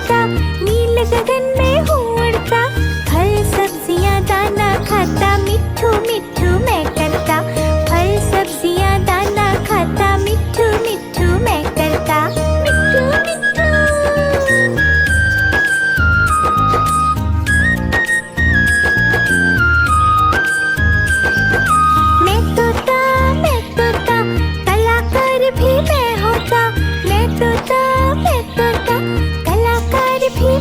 करता, नील गगन में हूँ उड़ता, फल सब्जियाँ दाना खाता, मिट्ठू मिट्ठू मैं करता, फल सब्जियाँ दाना खाता, मिट्ठू मिट्ठू मैं करता, मिट्ठू मिट्ठू। मैं तोता, कलाकार भी मैं होता, मैं तोता, कलाकार भी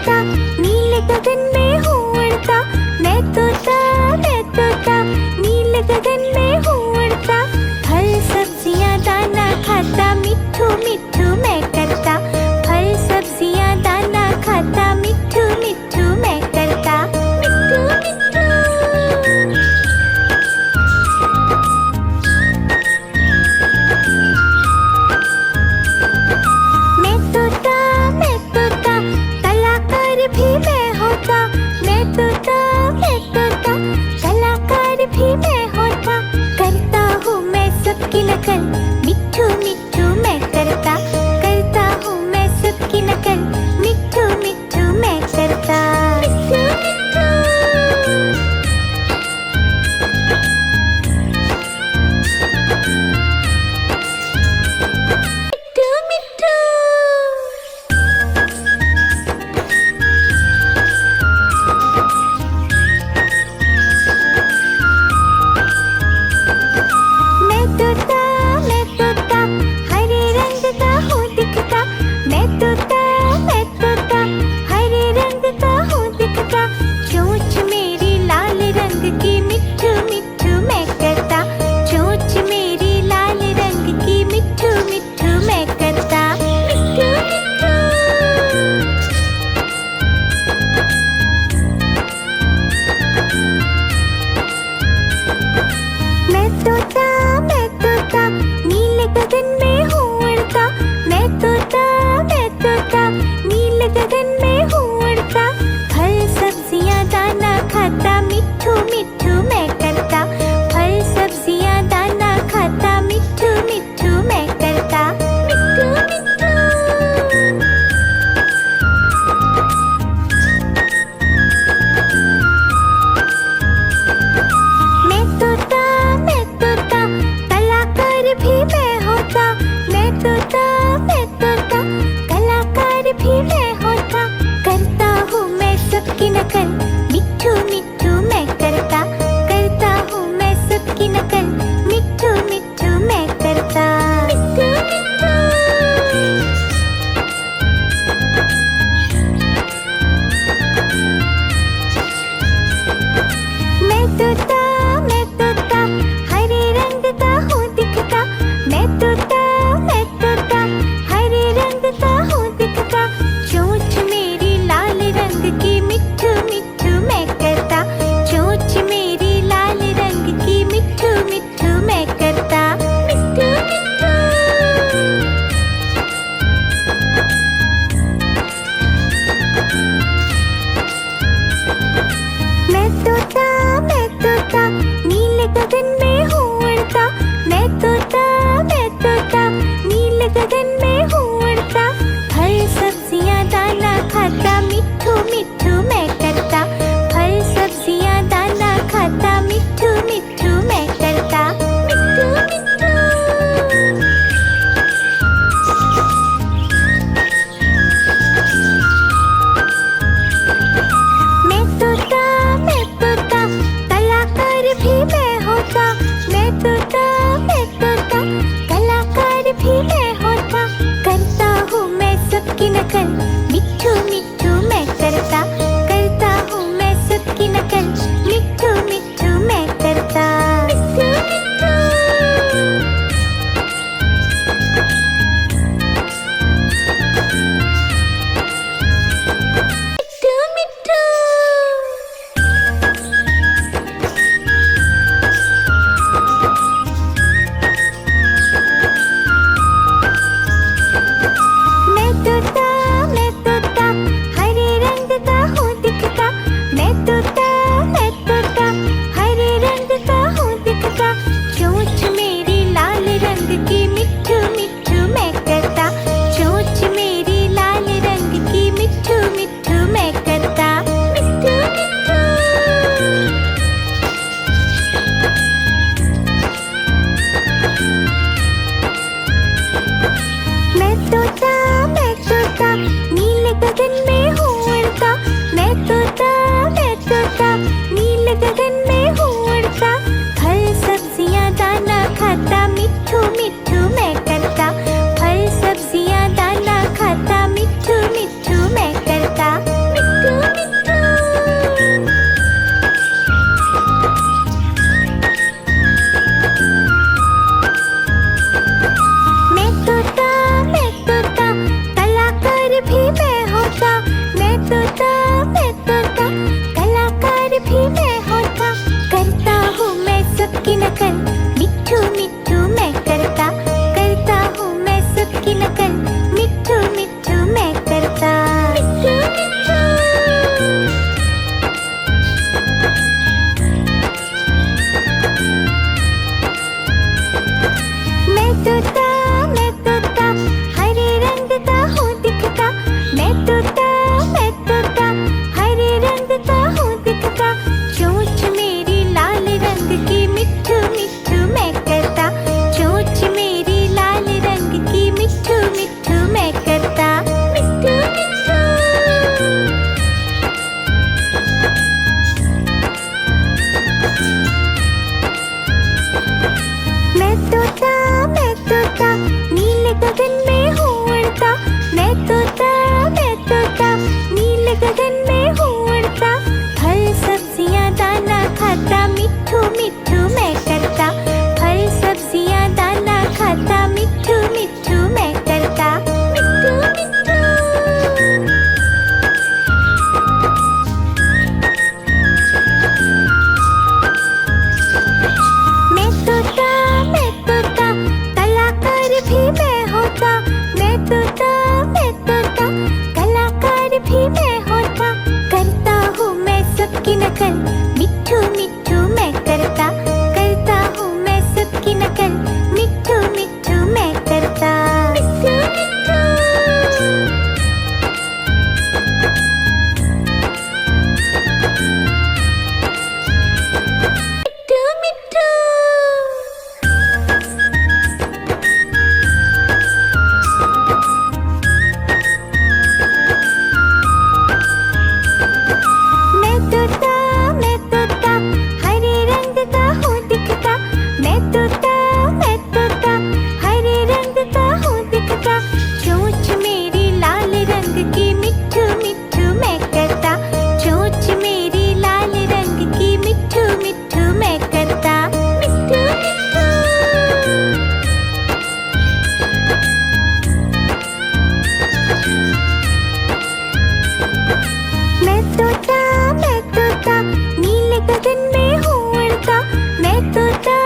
तोता, नीले गगन में हूँ उड़ता। मैं तोता, मैं तोता, नीले गगन में हूँ उड़ता। फल सब्जियाँ दाना खाता, मिट्ठू मिट्ठू मैं करता। फल सब्जियाँ दाना खाता, मिट्ठू मिट्ठू मैं करता। मिट्ठू मिट्ठू। मैं तोता, मैं तोता, कलाकार भी मैं होता। मैं तोता, मैं तोता, कलाकार भी मैं होता। करता हूँ मैं सबकी नकल, मिट्ठू मिट्ठू मैं करता। करता हूँ मैं सबकी नकल, मिट्ठू मिट्ठू मैं करता। मिट्ठू मिट्ठू। मिट्ठू मिट्ठू। मैं तोता, मैं तोता, हरे रंग का हूँ दिखता। मैं तोता, मैं तोता, हरे रंग का हूँ दिखता। चोंच मेरी लाल रंग की, मिट्ठू मिट्ठू मैं करता। चोंच मेरी लाल रंग की, मिट्ठू मिट्ठू मैं करता। मिट्ठू मिट्ठू। मैं तोता, मैं तोता, नीले गगन में हूँ उड़ता। मैं तोता, मैं तोता, नीले गगन में हूँ उड़ता। फल सब्जियाँ दाना खाता, मिट्ठू मिट्ठू मैं करता। फल सब्जियाँ दाना खाता, मिट्ठू मिट्ठू मैं करता। मिट्ठू मिट्ठू। मैं तोता, मैं तोता, कलाकार भी मैं होता। मैं तोता, मैं तोता, कलाकार भी मैं होता। करता हूँ मैं सबकी नकल, मिट्ठू मिट्ठू मैं करता। करता हूँ मैं सबकी नकल, मिट्ठू मिट्ठू मैं करता। मिट्ठू मिट्ठू। मैं तोता, मैं तोता, हरे रंग का हूँ दिखता। मैं तोता, मैं तोता, हरे रंग का हूँ दिखता। चोंच मेरी लाल रंग की, मिट्ठू मिट्ठू मैं करता। चोंच मेरी लाल रंग की, मिट्ठू मिट्ठू मैं करता। मिट्ठू मिट्ठू। मैं तोता, मैं तोता, नीले गगन में हूँ उड़ता। मैं तोता, मैं तोता, नीले गगन में हूँ उड़ता। फल सब्जियाँ दाना खाता, मिट्ठू मिट्ठू मैं करता। फल सब्जियाँ दाना खाता, मिट्ठू मिट्ठू मैं करता। मिट्ठू मिट्ठू। मैं तोता, मैं तोता, कलाकार भी मैं होता। मैं तोता, मैं तोता, कलाकार भी मैं होता। करता हूँ मैं सबकी नकल, मिट्ठू मिट्ठू मैं करता। करता हूँ मैं सबकी नकल, मिट्ठू मिट्ठू मैं करता। मिट्ठू मिट्ठू। मिट्ठू मिट्ठू। मैं तोता, मैं मैं तोता हरे रंग का हूँ दिखता, चोंच मेरी लाल रंग की मिट्ठू मिट्ठू मैं करता, चोंच मेरी लाल रंग की मिट्ठू मिट्ठू मैं करता, मिट्ठू मिट्ठू। मैं तोता नीले गगन में हूँ उड़ता, मैं तोता नीले गगन में हूँ उड़ता, फल सब्जियाँ दाना खाता मिट्ठू मिट्ठू मैं करता, फल सब्जियाँ दाना खाता मिट्ठू मिट्ठू मैं करता, मिट्ठू मिट्ठू। मैं तोता कलाकार भी मैं होता, मैं तोता कलाकार भी मैं होता, करता हूँ मैं सबकी नकल मिट्ठू मिट्ठू मैं करता, करता हूँ मैं सबकी नकल मिट्ठू मिट्ठू मैं करता, मिट्ठू मिट्ठू। मिट्ठू मैं तोता हरे रंग का हूँ दिखता, मैं तोता हरे रंग का हूँ दिखता, चोंच मेरी लाल रंग की मिट्ठू मिट्ठू मैं करता, चोंच मेरी लाल रंग की मिट्ठू मिट्ठू मैं करता, मिट्ठू मिट्ठू। मैं तोता नीले गगन में हूँ उड़ता, मैं तोता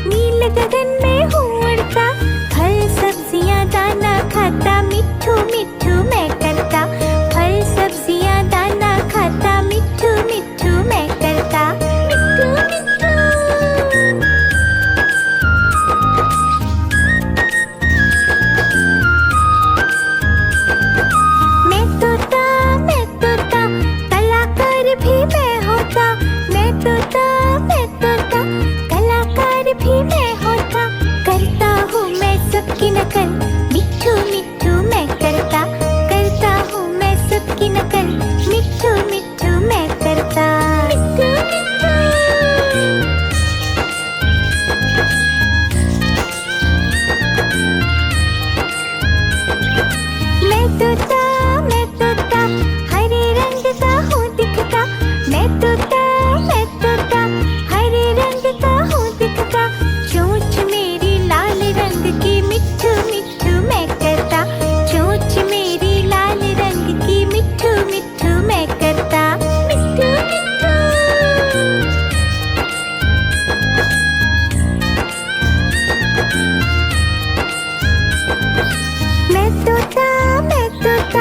नीले गगन में हूँ उड़ता, फल सब्जियाँ दाना खाता मिट्ठू मिट्ठू मैं करता, फल सब्जियाँ दाना खाता मिट्ठू मिट्ठू मैं करता, मिट्ठू मिट्ठू। मैं तोता कलाकार भी मैं होता, मैं तोता कलाकार भी मैं होता, करता हूँ मैं सबकी नकल मिट्ठू मिट्ठू मैं करता, करता हूँ मैं सबकी नकल मिट्ठू मिट्ठू मैं करता, मिट्ठू मिट्ठू। मैं तोता हरे रंग का हूँ दिखता, मैं तोता हरे रंग का हूँ दिखता, चोंच मेरी लाल रंग की मिट्ठू मिट्ठू मैं करता, चोंच मेरी लाल रंग की मिट्ठू मिट्ठू मैं करता, मिट्ठू मिट्ठू। मैं तोता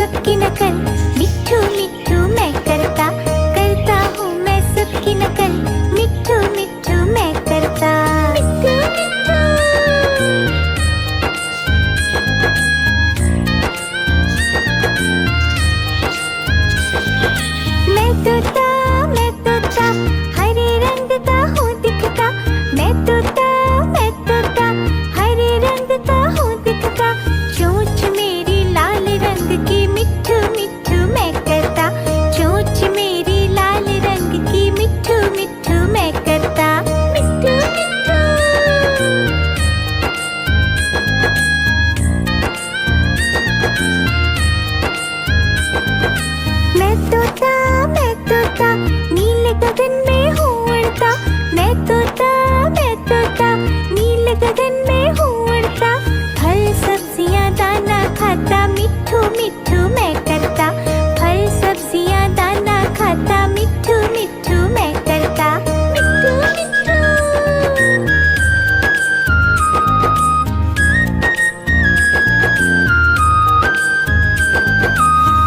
सबकी नकल, मिट्ठू मिट्ठू मैं करता, करता हूँ मैं सबकी नकल, मिट्ठू मिट्ठू मैं करता। मिट्ठू मिट्ठू मैं तोता हरे रंग का हूँ दिखता, मैं तोता हरे रंग का हूँ दिखता, चोंच मेरी लाल रंग की, मिट्ठू मिट्ठू मैं करता, चोंच मेरी लाल रंग की, मिट्ठू मिट्ठू मैं करता। मिट्ठू मिट्ठू मैं तोता नीले गगन में हूँ उड़ता, मैं तोता नीले गगन में हूँ उड़ता, फल सब्जियाँ दाना खाता, मिट्ठू मिट्ठू मैं करता, फल सब्जियाँ दाना खाता, मिट्ठू मिट्ठू मैं करता। मिट्ठू मिट्ठू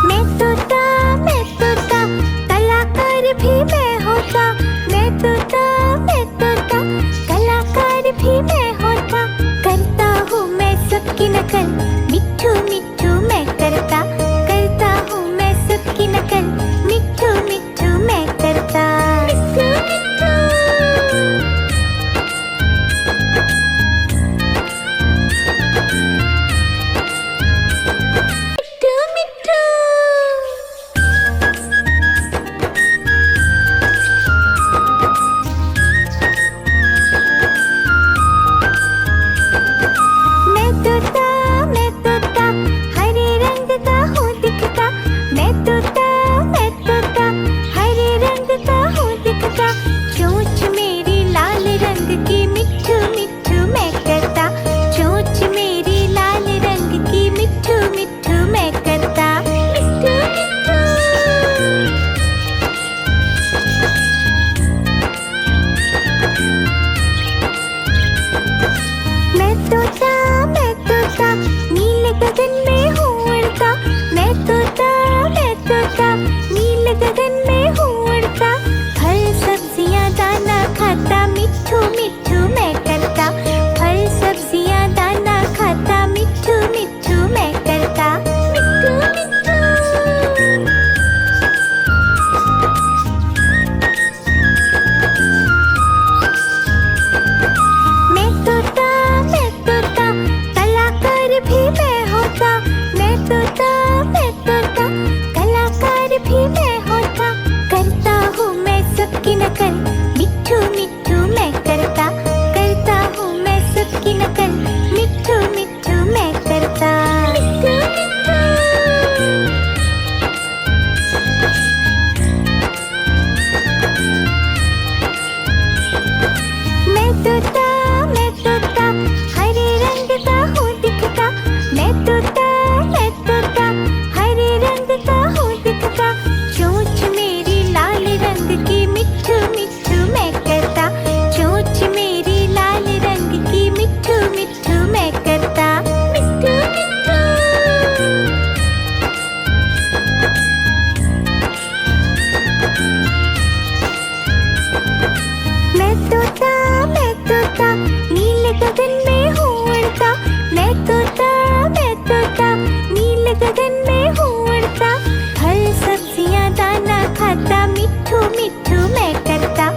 मैं तोता कलाकार भी मैं होता, मैं तोता कलाकार भी मैं होता, करता हूँ मैं सबकी नकल, मिट्ठू मिट्ठू मैं करता, करता हूँ मैं सबकी नकल, मिट्ठू मिट्ठू मैं करता। मिट्ठू मिट्ठू मिट्ठू मैं तोता हरे रंग का हूँ दिखता, मैं तोता हरे रंग का हूँ दिखता, चोंच मेरी लाल रंग की, मिट्ठू मिट्ठू मैं करता, चोंच मेरी लाल रंग की, मिट्ठू मिट्ठू मैं करता। मिट्ठू मिट्ठू मैं तोता नीले गगन में हूँ उड़ता, मैं तोता नीले गगन में हूँ उड़ता, फल सब्जियाँ दाना खाता, मिट्ठू मिट्ठू मैं करता, फल सब्जियाँ दाना खाता, मिट्ठू मिट्ठू मैं करता। मिट्ठू मिट्ठू मैं तोता कलाकार भी मैं होता, मैं तोता कलाकार भी मैं होता, करता हूँ मैं सबकी नकल, मिट्ठू मिट्ठू मैं करता, करता हूँ मैं सबकी नकल, मिट्ठू मिट्ठू मैं करता। मिट्ठू मिट्ठू मैं तोता हरे रंग का हूँ दिखता, मैं तोता हरे रंग का हूँ दिखता, चोंच मेरी लाल रंग की, मिट्ठू मिट्ठू मैं करता, चोंच मेरी लाल रंग की, मिट्ठू मिट्ठू मैं करता। मिट्ठू मिट्ठू मैं तोता नीले गगन में हूँ उड़ता, मैं तोता नीले गगन में हूँ उड़ता, फल सब्जियाँ दाना खाता, मिट्ठू मिट्ठू मैं करता,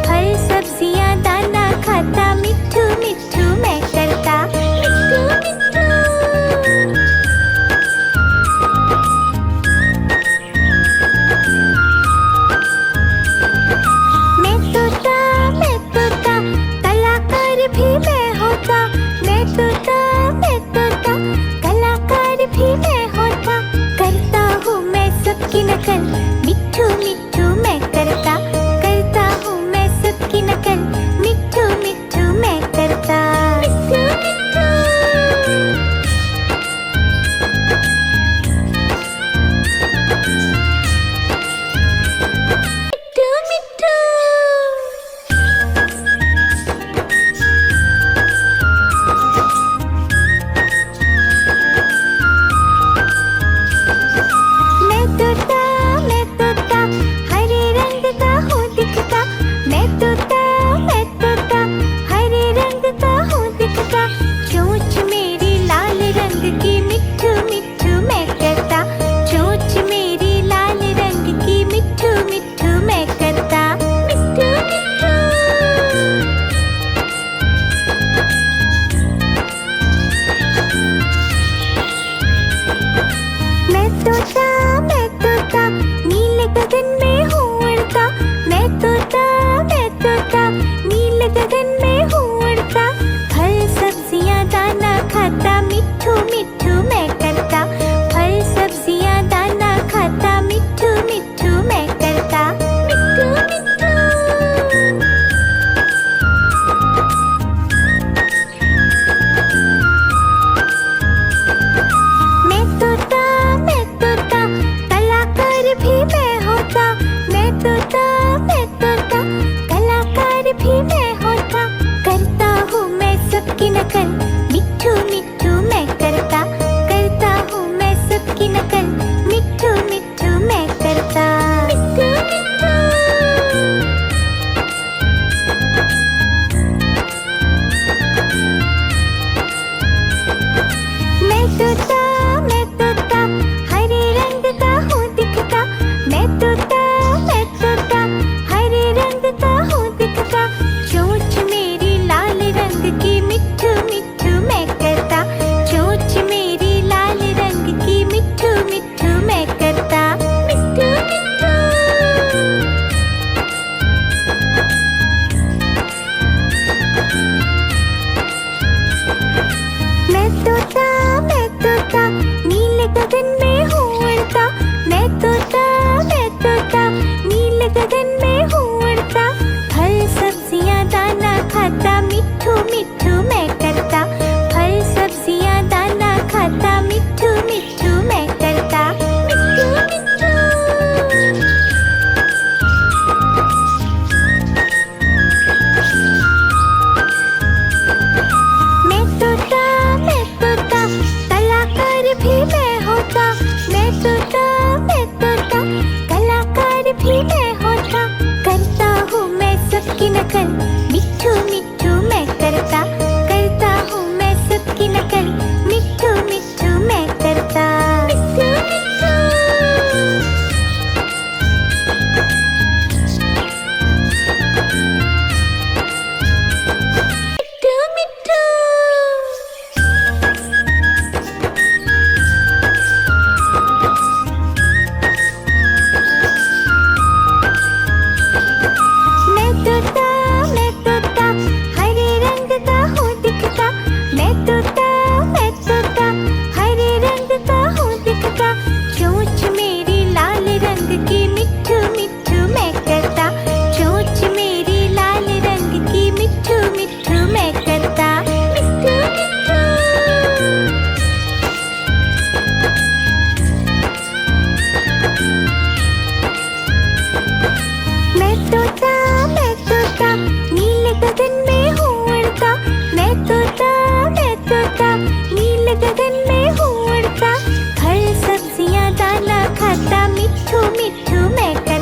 फल सब्जियाँ दाना खाता, मिट्ठू मिट्ठू मैं करता। मिट्ठू मिट्ठू मैं तोता कलाकार भी मैं होता, मैं तोता कलाकार भी मैं होता, करता हूँ मैं सबकी नकल, मिट्ठू मिट्ठू मैं करता, करता हूँ मैं सबकी नकल, मिट्ठू मिट्ठू मैं करता। मिट्ठू मिट्ठू मिट्ठू मिट्ठू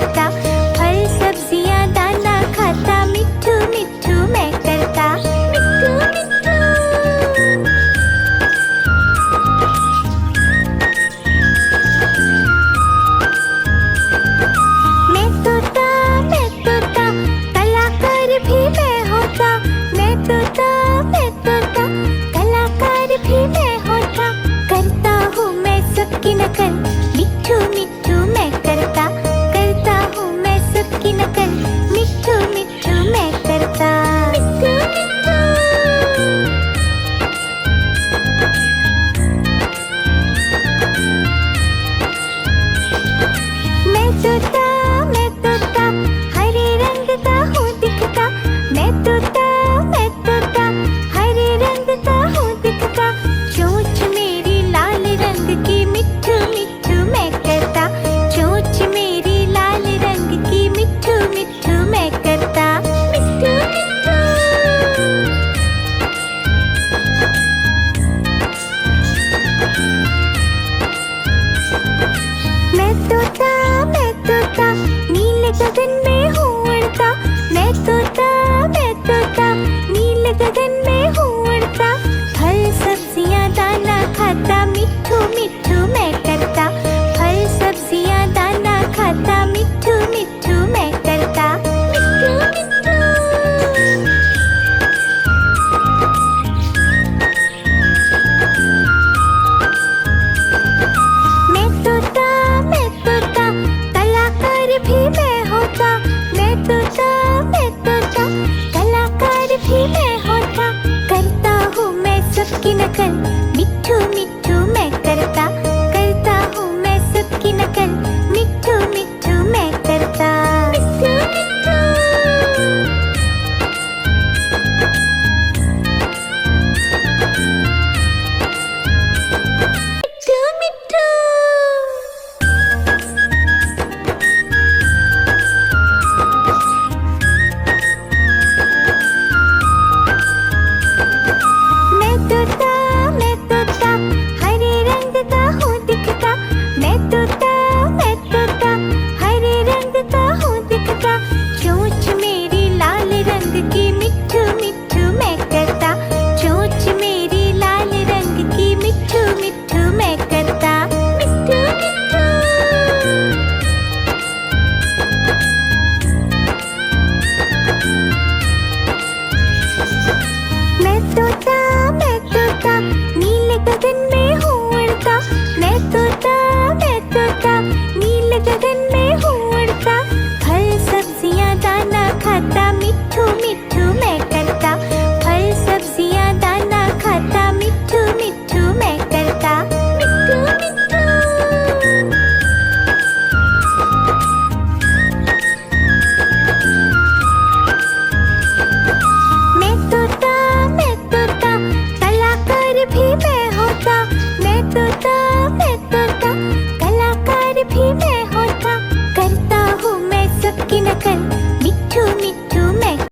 करता, फल सब्जियां दाना खाता, मिट्ठू मिट्ठू मैं करता, मिट्ठू मिट्ठू। मैं तोता कलाकार भी मैं होता, मैं तोता कलाकार भी मैं होता, करता हूँ मैं सबकी नकल, मिट्ठू मिट्ठू मैं करता, करता हूँ मैं सबकी नकल, मिट्ठू मिट्ठू मैं करता, मिट्ठू मिट्ठू। मैं तोता हरे रंग का हूँ दिखता, मैं तोता हरे रंग का हूँ दिखता, चोंच मेरी लाल रंग की, मिट्ठू मिट्ठू मैं करता, चोंच मेरी लाल रंग की, मिट्ठू मिट्ठू मैं करता, मिट्ठू मिट्ठू। मैं तोता नीले गगन में हूँ उड़ता,